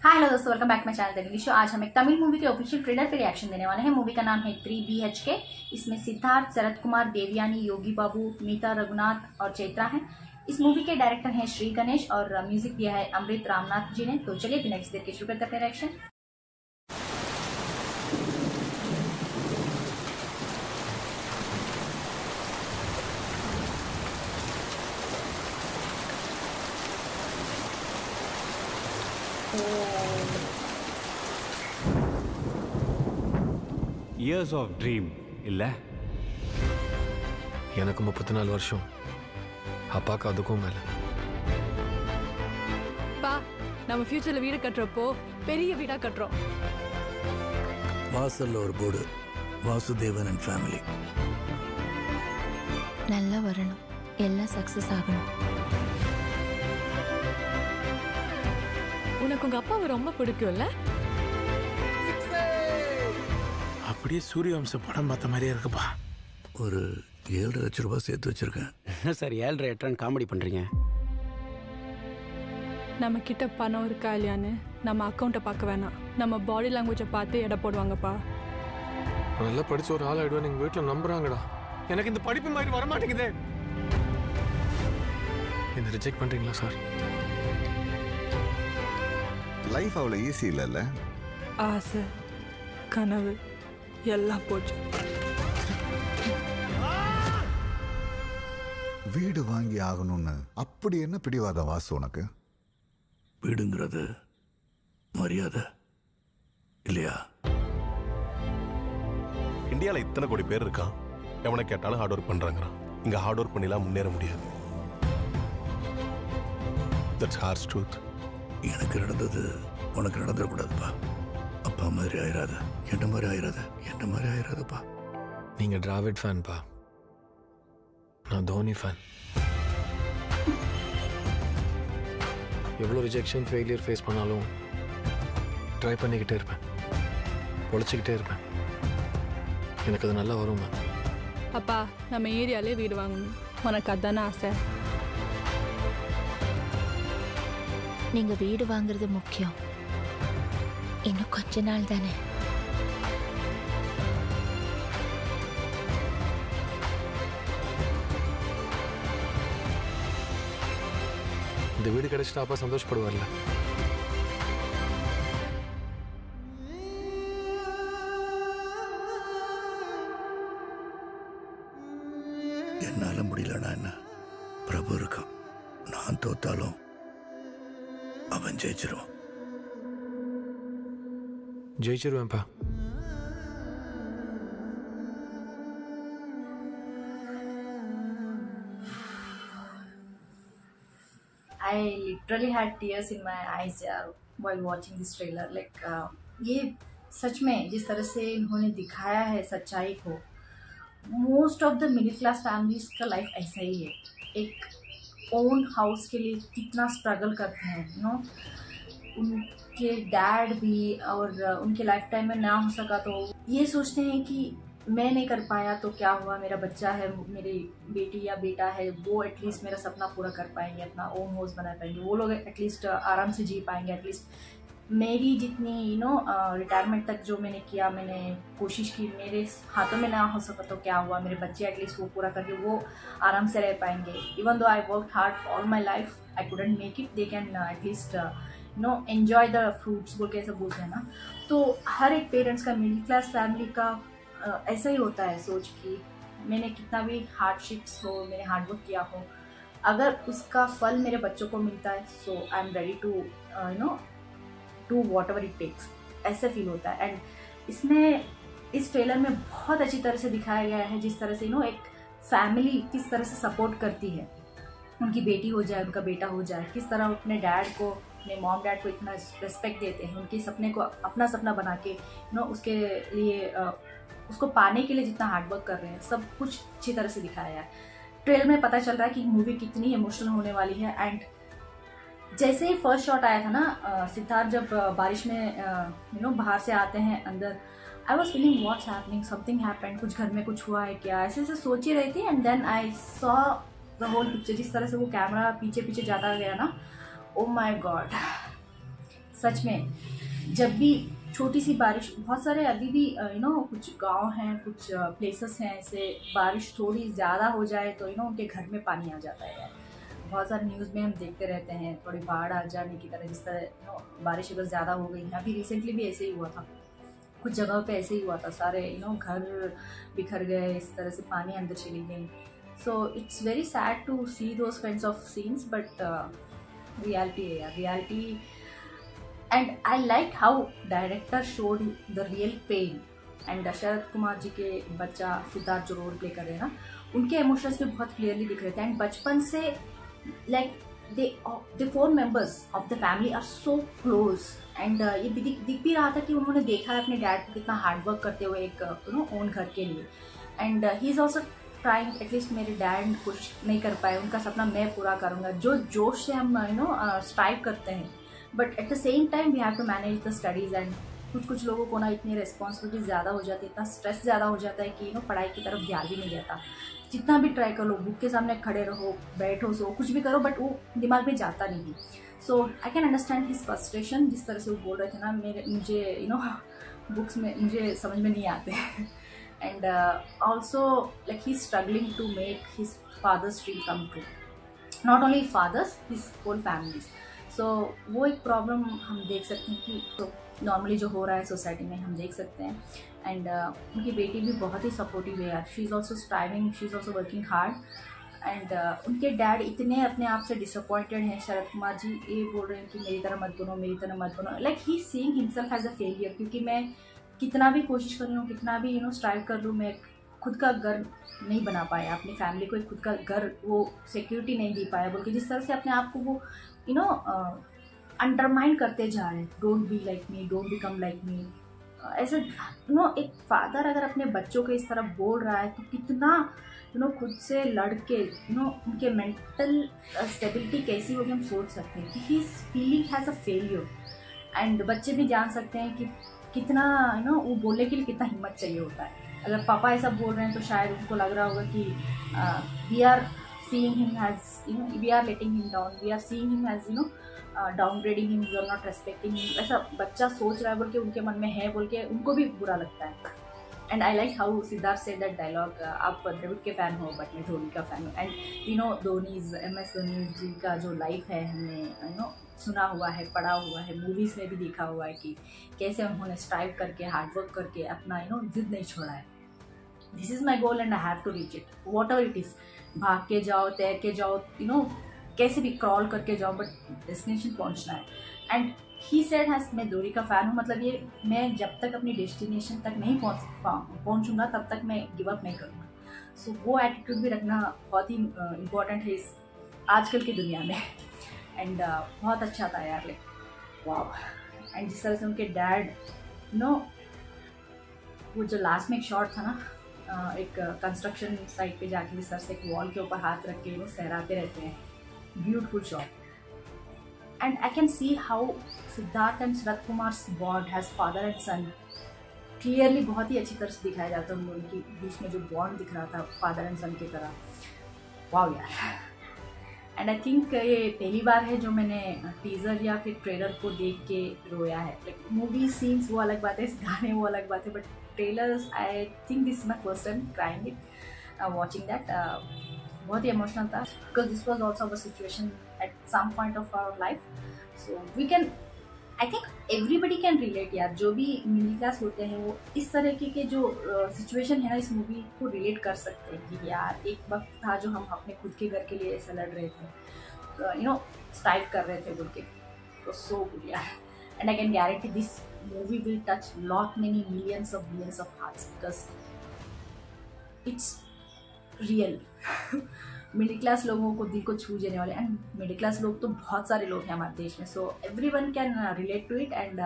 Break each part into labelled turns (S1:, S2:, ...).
S1: Hi hello दोस्तों, welcome back my channel Telugu show. आज हम एक तमिल मूवी के ऑफिशियल ट्रेलर पे रिएक्शन देने वाले हैं। मूवी का नाम है 3BHK। इसमें सिद्धार्थ, शरद कुमार, देवयानी, योगी बाबू, मीता रघुनाथ और चैत्रा हैं। इस मूवी के डायरेक्टर हैं श्री गणेश और म्यूजिक दिया है अमृत रामनाथ जी ने। तो चलिए बिना किसी देर के शुरू करते हैं रिएक्शन।
S2: இயர்ஸ் ஆஃப் ட்ரீம் இல்ல?
S3: எனக்கு 34 வருஷம், அப்பாக்கு அதுக்கும் மேல.
S4: பா, நம்ம ஃபியூச்சர்ல வீடு கட்டுறப்போ பெரிய வீடா கட்டுறோம்.
S5: வாசல்ல ஒரு போர்டு, வாசுதேவன் அண்ட் ஃபேமிலி.
S6: நல்லா வரணும், எல்லாம் சக்சஸ் ஆகணும்.
S4: உனக்கு உங்க அப்பாவை ரொம்ப பிடிக்கும்ல?
S5: அப்படியே சூரியவம்சம் படம் பார்த்த மாதிரியே இருக்குப்பா. ஒரு 7 லட்சம் ரூபாய் சேர்த்து வச்சிருக்கேன்.
S7: என்ன சார் 7.5 8 காமெடி பண்றீங்க?
S4: நம்ம கிட்ட பணம் இருக்கா இல்லையான்னு நம்ம அக்கௌண்ட்டை பார்க்க வேணாம், நம்ம பாடி லாங்குவேஜை பார்த்து எடை போடுவாங்கப்பா.
S3: நல்லா படிச்ச ஒரு ஆள் ஆயிடுவேன் எங்க வீட்டுல நம்புறாங்கடா. எனக்கு இந்த படிப்பு மாதிரி வர மாட்டேங்குதே. என்ன ரிஜெக்ட் பண்றீங்களா சார்?
S8: லைஃப் அவ்வளோ ஈஸி இல்லைல்ல.
S4: ஆசை, கனவு எல்லாம் போச்சு.
S8: வீடு வாங்கி ஆகணும்னு அப்படி என்ன பிடிவாதம் வாசு உனக்கு?
S5: வீடுங்கிறது மரியாதை இல்லையா?
S9: இந்தியாவில் இத்தனை கோடி பேர் இருக்கான், எவனை கேட்டாலும் ஹார்ட் ஒர்க் பண்ணுறாங்கிறான். இங்கே ஹார்ட் ஒர்க் பண்ணிலாம் முன்னேற முடியாது. That's harsh truth.
S5: எனக்கு நடந்தது உனக்கு நடந்துடக்கூடாதுப்பா. அப்பா மாதிரி ஆயிராத, என்ன மாதிரி ஆயிராத, என்ன மாதிரி ஆயிராதப்பா.
S3: நீங்க டிராவிட் ஃபேன் பா, நான் தோனி ஃபேன். எவ்வளோ ரிஜெக்ஷன் ஃபெயிலியர் ஃபேஸ் பண்ணாலும் ட்ரை பண்ணிக்கிட்டே இருப்பேன், பொழைச்சிக்கிட்டே இருப்பேன். எனக்கு அது நல்லா வருமா.
S4: அப்பா, நம்ம ஏரியாலே வீடு வாங்கணும், உனக்கு அதானே ஆசை?
S6: நீங்க வீடு வாங்குறது முக்கியம், இன்னும் கொஞ்ச நாள் தானே.
S3: இந்த வீடு கிடைச்சிட்டா அப்பா சந்தோஷப்படுவார்ல.
S5: என்னால முடியலன்னா என்ன, பிரபு இருக்கான். நான் தோத்தாலும் அவன் ஜெயிச்சிருவான்.
S3: ஜெயிச்சிருவேன்ப்பா.
S1: I literally had tears in my eyes while watching this trailer. Like ये सच में जिस तरह से इन्होंने दिखाया है सच्चाई को, most of the middle class families का लाइफ ऐसा ही है। एक ओन हाउस के लिए कितना स्ट्रगल करते हैं, यू नो। उनके डैड भी और उनके लाइफ टाइम में ना हो सका तो ये सोचते हैं कि मैं नहीं कर पाया तो क्या हुआ, मेरा बच्चा है, मेरी बेटी या बेटा है, वो एटलीस्ट मेरा सपना पूरा कर पाएंगे, अपना ओन हाउस बना पाएंगे, वो लोग एटलीस्ट आराम से जी पाएंगे। एटलीस्ट मेरी जितनी यू नो रिटायरमेंट तक जो मैंने किया, मैंने कोशिश की, मेरे हाथों में ना हो सका तो क्या हुआ, मेरे बच्चे एटलीस्ट वो पूरा करके वो आराम से रह पाएंगे। Even though I work hard all my life, I couldn't make it, they can at least know enjoy the fruits बोल के ऐसा बोलते हैं ना। तो हर एक पेरेंट्स का, मिडिल क्लास फैमिली का ऐसा ही होता है सोच कि मैंने कितना भी हार्डशिप्स हो, मैंने हार्डवर्क किया हो, अगर उसका फल मेरे बच्चों को मिलता है so I am ready to you know do whatever it takes, ऐसे फील होता है। एंड इसमें इस ट्रेलर में बहुत अच्छी तरह से दिखाया गया है जिस तरह से यू नो एक फैमिली किस तरह से सपोर्ट करती है, उनकी बेटी हो जाए, उनका बेटा हो जाए, किस तरह अपने डैड को, अपने मॉम डैड को इतना रिस्पेक्ट देते हैं, उनके सपने को अपना सपना बना के यू नो उसके लिए उसको पाने के लिए जितना हार्डवर्क कर रहे हैं, सब कुछ अच्छी तरह से दिखाया है। ट्रेलर में पता चल रहा है कि मूवी कितनी इमोशनल होने वाली है। एंड जैसे ही फर्स्ट शॉट आया था ना, सिद्धार्थ जब बारिश में यू नो बाहर से आते हैं अंदर, I was feeling what's happening, something happened, कुछ घर में कुछ हुआ है क्या, ऐसे ऐसे सोच ही रही थी। And then I saw the whole picture, जिस तरह से वो कैमरा पीछे पीछे जाता गया ना, ओ माई गॉड, सच में जब भी छोटी सी बारिश, बहुत सारे अभी भी कुछ गांव हैं, कुछ प्लेसेस हैं ऐसे, बारिश थोड़ी ज़्यादा हो जाए तो उनके घर में पानी आ जाता है यार। बहुत सारे न्यूज़ में हम देखते रहते हैं थोड़ी बाढ़ आ जाने की तरह, जिस तरह बारिश अगर ज़्यादा हो गई। अभी रिसेंटली भी ऐसे ही हुआ था, कुछ जगह पे ऐसे ही हुआ था, सारे घर बिखर गए, इस तरह से पानी अंदर चली गई। So it's very sad to see those kinds of scenes, but reality है यार, reality. And I like how director showed the real pain. And Sharad Kumar ji के बच्चा सिद्धार्थ जो रोल प्ले कर रहे हैं ना, उनके इमोशंस भी बहुत क्लियरली दिख रहे थे। एंड बचपन से like the 4 members of the family are so close, and ये दिख भी रहा था कि उन्होंने देखा है अपने डैड को कितना हार्ड वर्क करते हुए एक ओन घर के लिए। And he is also trying, at least मेरे डैड कुछ नहीं कर पाए, उनका सपना मैं पूरा करूँगा, जो जोश से हम स्ट्राइव करते हैं। But at the same time we have to manage the studies. And कुछ लोगों को ना इतनी रिस्पॉन्सिबिलिटी ज़्यादा हो जाती है, इतना स्ट्रेस ज़्यादा हो जाता है कि पढ़ाई की तरफ ध्यान भी नहीं जाता। जितना भी ट्राई कर लो, बुक के सामने खड़े रहो, बैठो, सो कुछ भी करो, बट वो दिमाग में जाता नहीं। So I can understand his frustration, जिस तरह से वो बोल रहे थे ना, मुझे बुक्स में मुझे समझ में नहीं आते। And also like he struggling to make his father's dream come true, not only father's, his whole families. So वो एक प्रॉब्लम हम देख सकते हैं कि तो नॉर्मली जो हो रहा है सोसाइटी में, हम देख सकते हैं। एंड उनकी बेटी भी बहुत ही सपोर्टिव है यार, she is also striving, she is also working hard. And उनके डैड इतने अपने आप से डिसअपॉइंटेड हैं, शरद कुमार जी ये बोल रहे हैं कि मेरी तरह मत बनो, मेरी तरह मत बनो। Like he seeing himself as a failure, क्योंकि मैं कितना भी कोशिश कर रही हूँ, कितना भी स्ट्राइव कर लूँ, मैं खुद का घर नहीं बना पाया, अपनी फैमिली को एक खुद का घर, वो सिक्योरिटी नहीं दे पाया बोल के, जिस तरह से अपने आप को वो अंडरमाइन करते जा रहे हैं। Don't be like me, don't become like me. ऐसे एक फादर अगर अपने बच्चों को इस तरह बोल रहा है तो कितना खुद से लड़ के उनके मेंटल स्टेबिलिटी कैसी होगी हम सोच सकते हैं कि he is feeling has a failure. And बच्चे भी जान सकते हैं कि कितना वो बोलने के लिए कितना हिम्मत चाहिए होता है। अगर पापा ऐसा बोल रहे हैं तो शायद उनको लग रहा होगा कि we are seeing him as we are letting him down, we are seeing him as downgrading him, we are not respecting him. ऐसा बच्चा सोच रहा है बोल के, उनके मन में है बोल के, उनको भी बुरा लगता है। And I like how Siddharth said that dialogue, आप द्रविड़ के फ़ैन हो बट मैं धोनी का फ़ैन हूँ। एंड धोनी MS धोनी जी का जो लाइफ है हमने सुना हुआ है, पढ़ा हुआ है, मूवीज़ में भी देखा हुआ है कि कैसे उन्होंने स्ट्राइव करके, हार्डवर्क करके अपना जिद नहीं छोड़ा है। This is my goal and I have to reach it, whatever it is. भाग के जाओ, तैर के जाओ, कैसे भी क्रॉल करके जाओ, बट डेस्टिनेशन पहुंचना है। एंड ही सेड हैज, मैं धोनी का फ़ैन हूँ, मतलब ये मैं जब तक अपनी डेस्टिनेशन तक नहीं पहुँचूँगा तब तक मैं गिव अप नहीं करूँगा। सो वो एटीट्यूड भी रखना बहुत ही इम्पॉर्टेंट है इस आजकल की दुनिया में। एंड बहुत अच्छा था यार, लाइक वाह। एंड जिस तरह से उनके डैड वो जो लास्ट में एक शॉट था ना, एक कंस्ट्रक्शन साइट पे जाके जिस तरह से एक वॉल के ऊपर हाथ रख के वो सहराते रहते हैं, beautiful shot. And I can see how Siddharth and Sharad Kumar's bond has father and son clearly बहुत ही अच्छी तरह से दिखाया जाता है। उनके बीच में जो बॉन्ड दिख रहा था फादर एंड सन की तरह, वाह यार। एंड आई थिंक ये पहली बार है जो मैंने टीज़र या फिर ट्रेलर को देख के रोया है। लाइक मूवी सीन्स वो अलग बात है, गाने वो अलग बात है, but trailers I think this is my first time crying it, watching that. बहुत ही इमोशनल था, because this was also our situation at some point of our life. So we can, I think everybody can relate यार, जो भी middle class होते हैं वो इस तरह के जो सिचुएशन है ना, इस मूवी को रिलेट कर सकते हैं कि यार एक वक्त था जो हम अपने खुद के घर के लिए ऐसा लड़ रहे थे, स्ट्राइव कर रहे थे बोल के। तो सो गुड यार। And I can guarantee this movie will touch lot many millions of hearts, because it's real. Middle class लोगों को दिल को छू जाने वाले, एंड मिडिल क्लास लोग तो बहुत सारे लोग हैं हमारे देश में, so everyone can relate to it. And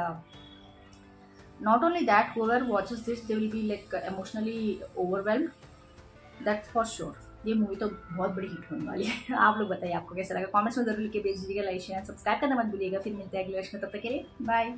S1: not only that, whoever watches this they will be like emotionally overwhelmed, that's for sure। ये मूवी तो बहुत बड़ी हिट होने वाली है। आप लोग बताइए आपको कैसा लगा, कमेंट्स में जरूर लिख के भेज दीजिएगा, लाइक शेयर सब्सक्राइब करना मत भूलिएगा। फिर मिलते हैं अगले वर्ष में, तब तक के लिए बाय।